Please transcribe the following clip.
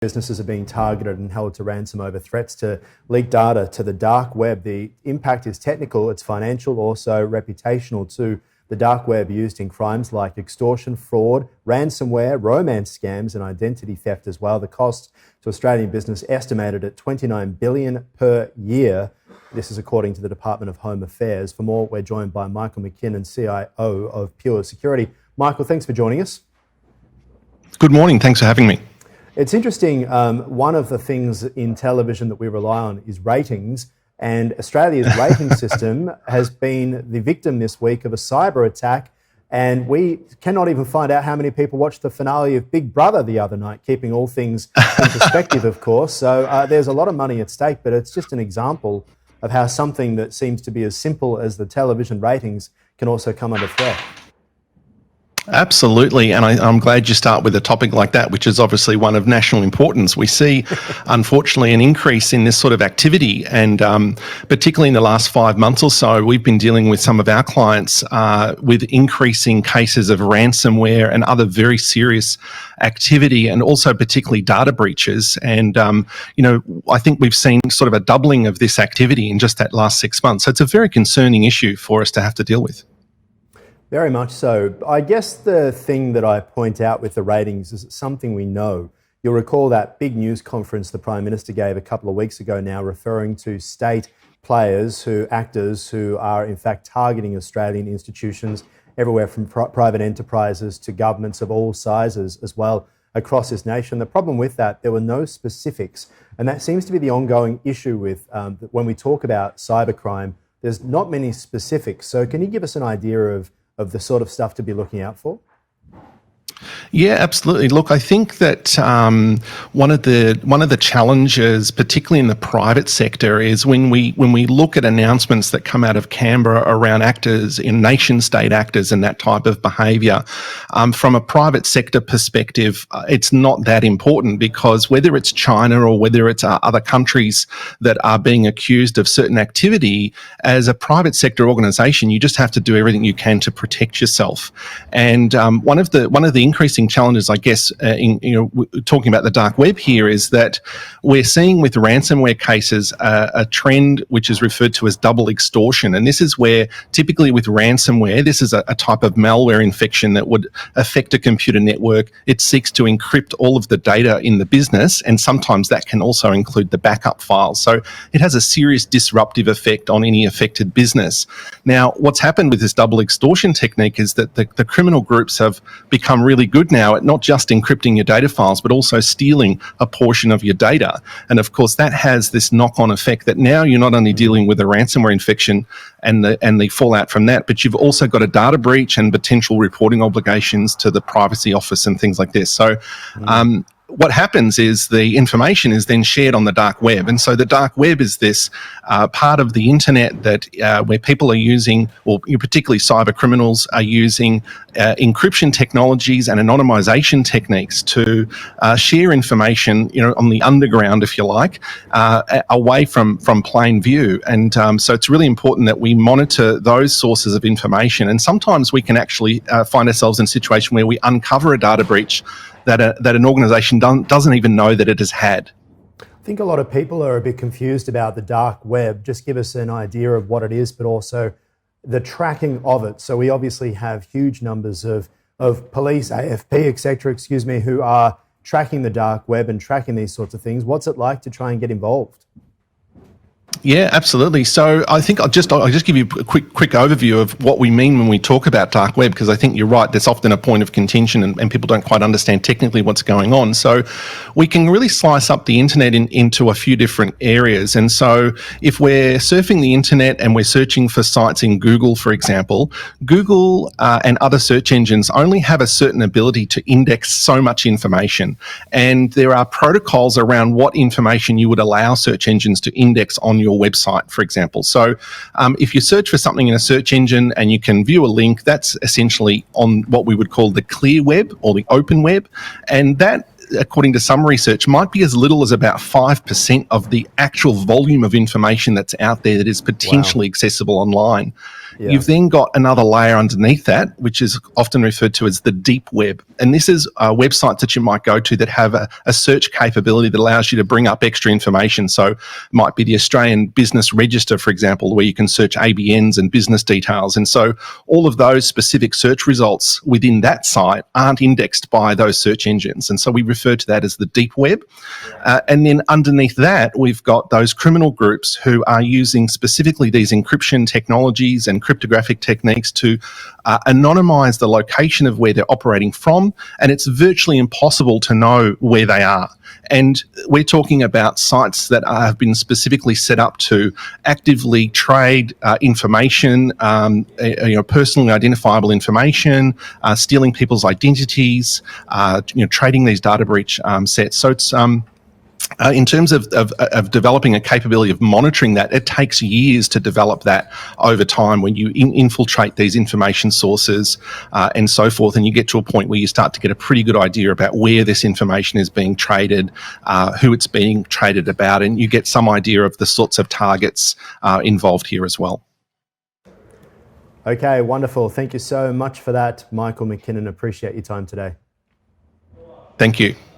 Businesses are being targeted and held to ransom over threats to leak data to the dark web. The impact is technical, it's financial, also reputational too. The dark web used in crimes like extortion, fraud, ransomware, romance scams and identity theft as well. The cost to Australian business estimated at $29 billion per year. This is according to the Department of Home Affairs. For more, we're joined by Michael McKinnon, CIO of Pure.Security. Michael, thanks for joining us. Good morning, thanks for having me. It's interesting, one of the things in television that we rely on is ratings, and Australia's rating system has been the victim this week of a cyber attack, and we cannot even find out how many people watched the finale of Big Brother the other night, keeping all things in perspective, of course. So there's a lot of money at stake, but it's just an example of how something that seems to be as simple as the television ratings can also come under threat. Absolutely, and I'm glad you start with a topic like that, which is obviously one of national importance. We see, unfortunately, an increase in this sort of activity, and particularly in the last 5 months or so, we've been dealing with some of our clients with increasing cases of ransomware and other very serious activity, and also particularly data breaches. And, I think we've seen sort of a doubling of this activity in just that last 6 months. So it's a very concerning issue for us to have to deal with. Very much so. I guess the thing that I point out with the ratings is something we know. You'll recall that big news conference the Prime Minister gave a couple of weeks ago now, referring to state players, actors who are in fact targeting Australian institutions, everywhere from private enterprises to governments of all sizes as well across this nation. The problem with that, there were no specifics. And that seems to be the ongoing issue with when we talk about cybercrime, there's not many specifics. So can you give us an idea of the sort of stuff to be looking out for? Yeah, absolutely. Look, I think that one of the challenges, particularly in the private sector, is when we look at announcements that come out of Canberra around actors, in nation-state actors, and that type of behaviour. From a private sector perspective, it's not that important, because whether it's China or whether it's other countries that are being accused of certain activity, as a private sector organisation, you just have to do everything you can to protect yourself. And one of the increasing challenges, I guess, talking about the dark web here, is that we're seeing with ransomware cases a trend which is referred to as double extortion. And this is where, typically with ransomware, this is a type of malware infection that would affect a computer network. It seeks to encrypt all of the data in the business, and sometimes that can also include the backup files. So it has a serious disruptive effect on any affected business. Now, what's happened with this double extortion technique is that the criminal groups have become really good now at not just encrypting your data files, but also stealing a portion of your data. And of course, that has this knock-on effect that now you're not only dealing with a ransomware infection and the fallout from that, but you've also got a data breach and potential reporting obligations to the Privacy Office and things like this. So what happens is the information is then shared on the dark web. And so the dark web is this part of the internet that where people are using, or particularly cyber criminals are using encryption technologies and anonymization techniques to share information, on the underground, if you like, away from plain view. And so it's really important that we monitor those sources of information. And sometimes we can actually find ourselves in a situation where we uncover a data breach that an organisation doesn't even know that it has had. I think a lot of people are a bit confused about the dark web. Just give us an idea of what it is, but also the tracking of it. So we obviously have huge numbers of police, AFP, etc., who are tracking the dark web and tracking these sorts of things. What's it like to try and get involved? Yeah, absolutely. So I think I'll just give you a quick overview of what we mean when we talk about dark web, because I think you're right, there's often a point of contention and people don't quite understand technically what's going on. So we can really slice up the internet into a few different areas. And so if we're surfing the internet and we're searching for sites in Google, for example, Google and other search engines only have a certain ability to index so much information. And there are protocols around what information you would allow search engines to index on your website, for example. So if you search for something in a search engine and you can view a link, that's essentially on what we would call the clear web or the open web. And that, according to some research, might be as little as about 5% of the actual volume of information that's out there that is potentially accessible online. Yeah. You've then got another layer underneath that, which is often referred to as the deep web. And this is websites that you might go to that have a search capability that allows you to bring up extra information. So it might be the Australian Business Register, for example, where you can search ABNs and business details. And so all of those specific search results within that site aren't indexed by those search engines. And so we refer to that as the deep web. And then underneath that, we've got those criminal groups who are using specifically these encryption technologies and cryptographic techniques to anonymize the location of where they're operating from, and it's virtually impossible to know where they are. And we're talking about sites that have been specifically set up to actively trade information, personally identifiable information, stealing people's identities, trading these data breach sets. So it's in terms of developing a capability of monitoring that, it takes years to develop that over time when you infiltrate these information sources and so forth, and you get to a point where you start to get a pretty good idea about where this information is being traded, who it's being traded about, and you get some idea of the sorts of targets involved here as well. Okay, wonderful. Thank you so much for that, Michael McKinnon. Appreciate your time today. Thank you.